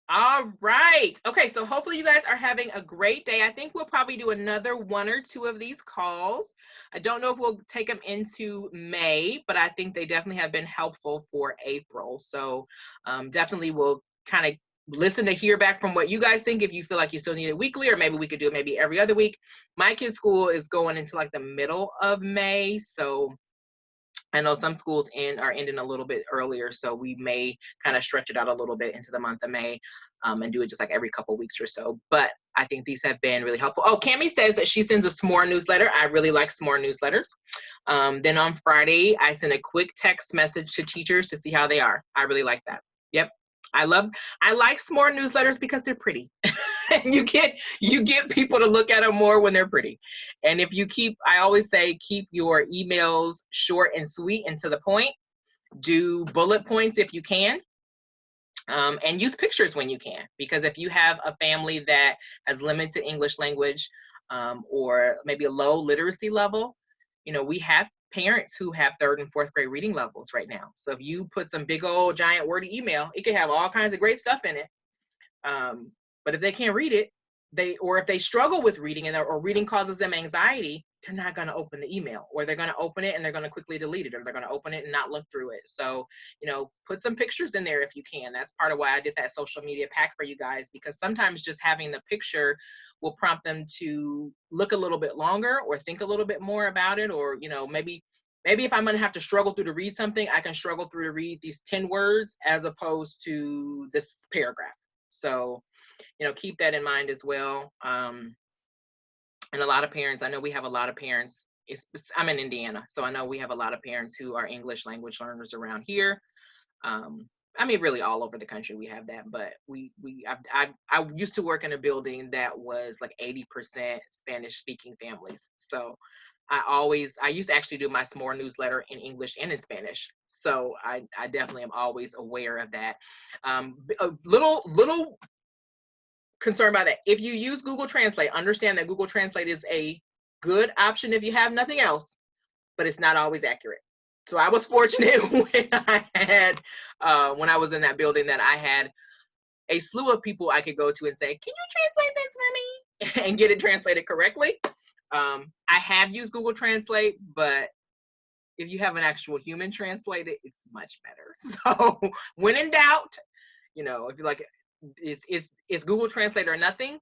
All right. Okay, so hopefully you guys are having a great day. I think we'll probably do another 1 or 2 of these calls. I don't know if we'll take them into May, but I think they definitely have been helpful for April. So definitely we'll kind of listen to hear back from what you guys think, if you feel like you still need it weekly, or maybe we could do it maybe every other week. My kids' school is going into like the middle of May, so I know some schools are ending a little bit earlier, so we may kind of stretch it out a little bit into the month of May, and do it just like every couple weeks or so. But I think these have been really helpful. Oh, Cami says that she sends a s'more newsletter. I really like s'more newsletters. Then on Friday, I send a quick text message to teachers to see how they are. I really like that. Yep. I like s'more newsletters because they're pretty. you get people to look at them more when they're pretty. And if you I always say, keep your emails short and sweet and to the point. Do bullet points if you can. And use pictures when you can, because if you have a family that has limited English language, or maybe a low literacy level, we have parents who have 3rd and 4th grade reading levels right now. So if you put some big old giant wordy email, it can have all kinds of great stuff in it. But if they can't read it, or if they struggle with reading or reading causes them anxiety, they're not going to open the email, or they're going to open it and they're going to quickly delete it, or they're going to open it and not look through it. So, put some pictures in there if you can. That's part of why I did that social media pack for you guys, because sometimes just having the picture will prompt them to look a little bit longer or think a little bit more about it. Or, maybe if I'm going to have to struggle through to read something, I can struggle through to read these 10 words as opposed to this paragraph. So, keep that in mind as well. And a lot of parents, I know we have a lot of parents, I'm in Indiana, so I know we have a lot of parents who are English language learners around here. I mean, really all over the country we have that, but I used to work in a building that was like 80% Spanish speaking families. So I used to actually do my s'more newsletter in English and in Spanish. So I definitely am always aware of that. A little concerned about that. If you use Google Translate, understand that Google Translate is a good option if you have nothing else, but it's not always accurate. So I was fortunate when I was in that building, that I had a slew of people I could go to and say, can you translate this for me? And get it translated correctly. I have used Google Translate, but if you have an actual human translate it, it's much better. So when in doubt, if you're like, it's Google Translate or nothing,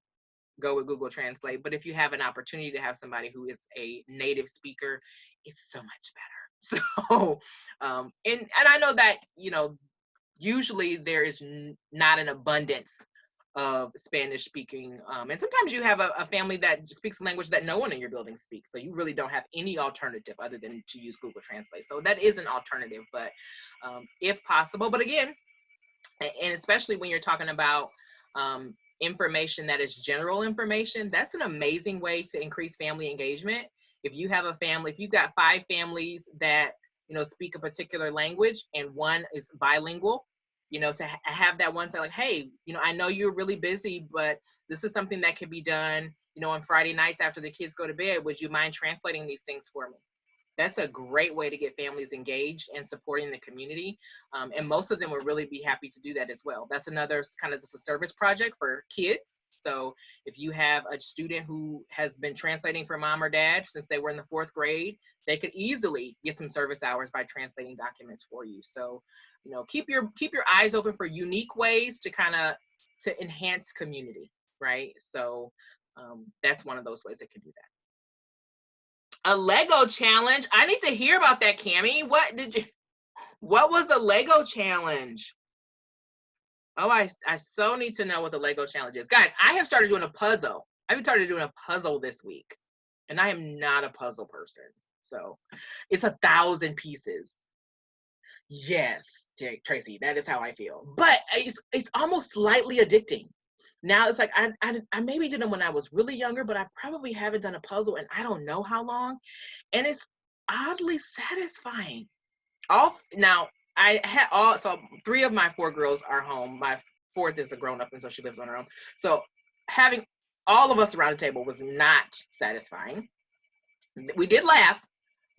go with Google Translate. But if you have an opportunity to have somebody who is a native speaker, it's so much better. So, and I know that, usually there is not an abundance of Spanish speaking. And sometimes you have a family that speaks a language that no one in your building speaks. So you really don't have any alternative other than to use Google Translate. So that is an alternative, but if possible. But again, and especially when you're talking about information that is general information, that's an amazing way to increase family engagement. If you have a family, if you've got 5 families that, speak a particular language and one is bilingual, to have that one say like, hey, I know you're really busy, but this is something that can be done, on Friday nights after the kids go to bed. Would you mind translating these things for me? That's a great way to get families engaged and supporting the community. And most of them will really be happy to do that as well. That's another kind of just a service project for kids. So if you have a student who has been translating for mom or dad since they were in the 4th grade, they could easily get some service hours by translating documents for you. So, keep your eyes open for unique ways to kind of to enhance community, right? So that's one of those ways it can do that. A Lego challenge. I need to hear about that, Cammie. What was the Lego challenge? Oh, I so need to know what the Lego challenge is. Guys, I have started doing a puzzle. I've started doing a puzzle this week, and I am not a puzzle person. So it's 1,000 pieces. Yes, Tracy, that is how I feel. But it's almost slightly addicting. Now it's like I maybe did them when I was really younger, but I probably haven't done a puzzle and I don't know how long. And it's oddly satisfying. Now I had so 3 of my 4 girls are home. My 4th is a grown up, and so she lives on her own. So having all of us around the table was not satisfying. We did laugh,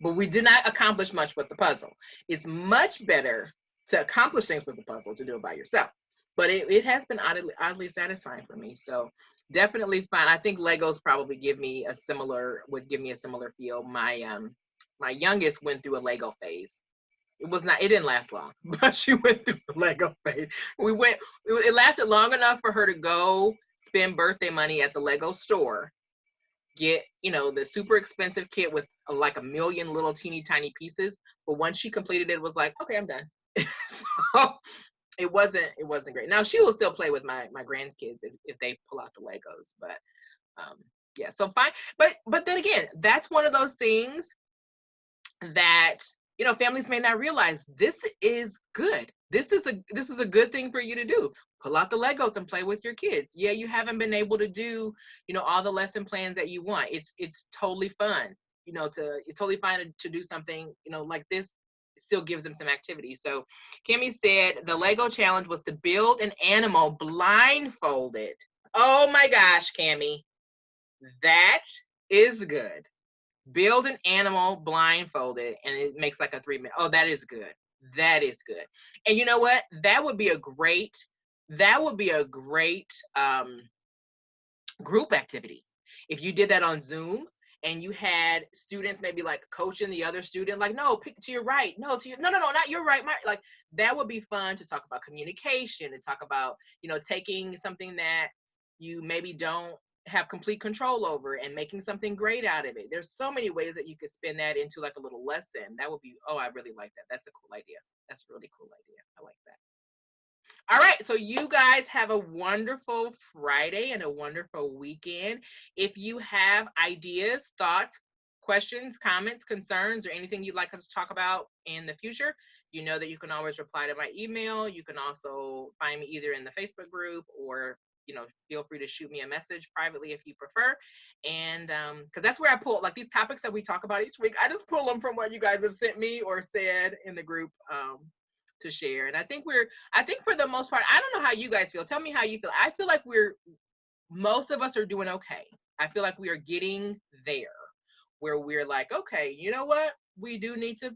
but we did not accomplish much with the puzzle. It's much better to accomplish things with the puzzle to do it by yourself. But it has been oddly satisfying for me. So definitely fun. I think Legos probably would give me a similar feel. My youngest went through a Lego phase. It didn't last long, but she went through the Lego phase. It lasted long enough for her to go spend birthday money at the Lego store, get, the super expensive kit with like 1 million little teeny tiny pieces. But once she completed it, it was like, okay, I'm done. So it wasn't great. Now she will still play with my grandkids if they pull out the Legos, but yeah, so fine. But then again, that's one of those things that families may not realize. This is good. This is a good thing for you to do. Pull out the Legos and play with your kids. Yeah, you haven't been able to do all the lesson plans that you want. It's totally fun. It's totally fine to do something like this. It still gives them some activity. So Cammie said the Lego challenge was to build an animal blindfolded. Oh my gosh, Cammie, that is good. Build an animal blindfolded, and it makes like a 3-minute. Oh, that is good. That is good. And you know what? That would be a great group activity. If you did that on Zoom and you had students maybe like coaching the other student, like, no, pick to your right. No, no, not your right. Like, that would be fun to talk about communication, and talk about, taking something that you maybe don't have complete control over and making something great out of it. There's so many ways that you could spin that into like a little lesson. That would be, I really like that. That's a cool idea. That's a really cool idea. I like that. All right, so you guys have a wonderful Friday and a wonderful weekend. If you have ideas, thoughts, questions, comments, concerns, or anything you'd like us to talk about in the future, you know that you can always reply to my email. You can also find me either in the Facebook group, or feel free to shoot me a message privately if you prefer. And because that's where I pull, like, these topics that we talk about each week, I just pull them from what you guys have sent me or said in the group to share. And I think for the most part, I don't know how you guys feel. Tell me how you feel. I feel like most of us are doing okay. I feel like we are getting there where we're like, okay, you know what? We do need to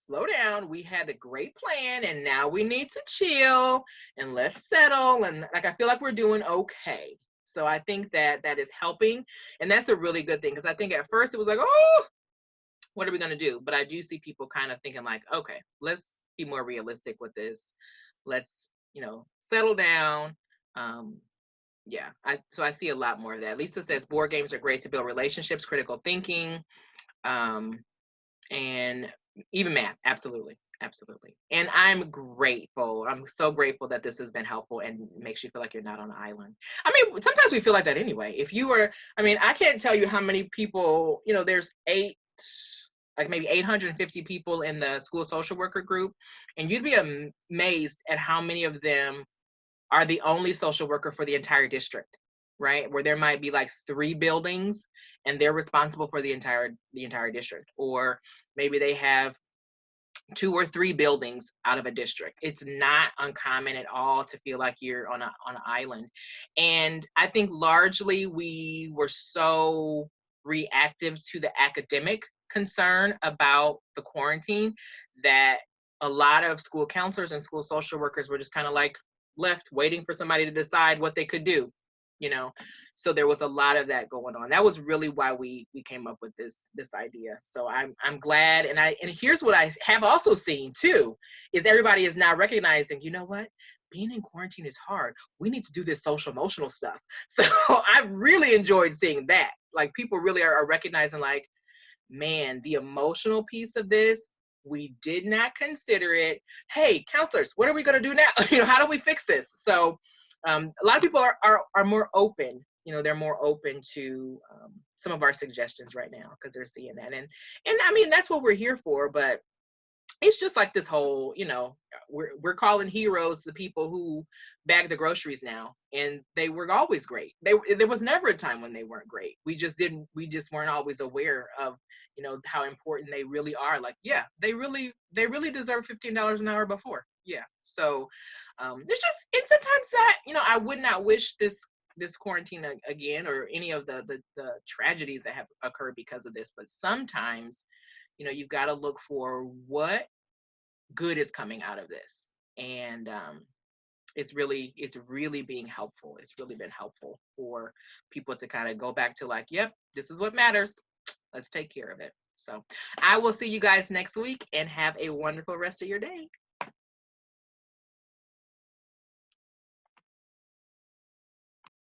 slow down. We had a great plan, and now we need to chill and let's settle. And like, I feel like we're doing okay. So I think that is helping, and that's a really good thing, because I think at first it was like, oh, what are we going to do? But I do see people kind of thinking like, okay, let's be more realistic with this. Let's, settle down. Yeah, so I see a lot more of that. Lisa says board games are great to build relationships, critical thinking, and even math. Absolutely. And I'm grateful. I'm so grateful that this has been helpful and makes you feel like you're not on an island. I mean, sometimes we feel like that anyway. I can't tell you how many people, there's maybe 850 people in the school social worker group, and you'd be amazed at how many of them are the only social worker for the entire district, right? Where there might be like 3 buildings and they're responsible for the entire district, or maybe they have 2 or 3 buildings out of a district. It's not uncommon at all to feel like you're on an island. And I think largely we were so reactive to the academic concern about the quarantine that a lot of school counselors and school social workers were just kind of like left waiting for somebody to decide what they could do. you know. So there was a lot of that going on. That was really why we came up with this idea. So I'm glad. And here's what I have also seen too, is everybody is now recognizing, you know what, being in quarantine is hard. We need to do this social emotional stuff. So I really enjoyed seeing that. Like people really are recognizing, like, man, the emotional piece of this, we did not consider it. Hey, counselors, what are we going to do now? How do we fix this? So a lot of people are more open. They're more open to some of our suggestions right now because they're seeing that. And I mean, that's what we're here for. But it's just like this whole, we're calling heroes the people who bag the groceries now, and they were always great. There was never a time when they weren't great. We just weren't always aware of, how important they really are. Like, yeah, they really deserve $15 an hour before. Yeah. So there's just, and sometimes that, I would not wish this quarantine again, or any of the tragedies that have occurred because of this. But sometimes, you've got to look for what good is coming out of this. And it's really being helpful. It's really been helpful for people to kind of go back to, like, yep, this is what matters. Let's take care of it. So I will see you guys next week, and have a wonderful rest of your day.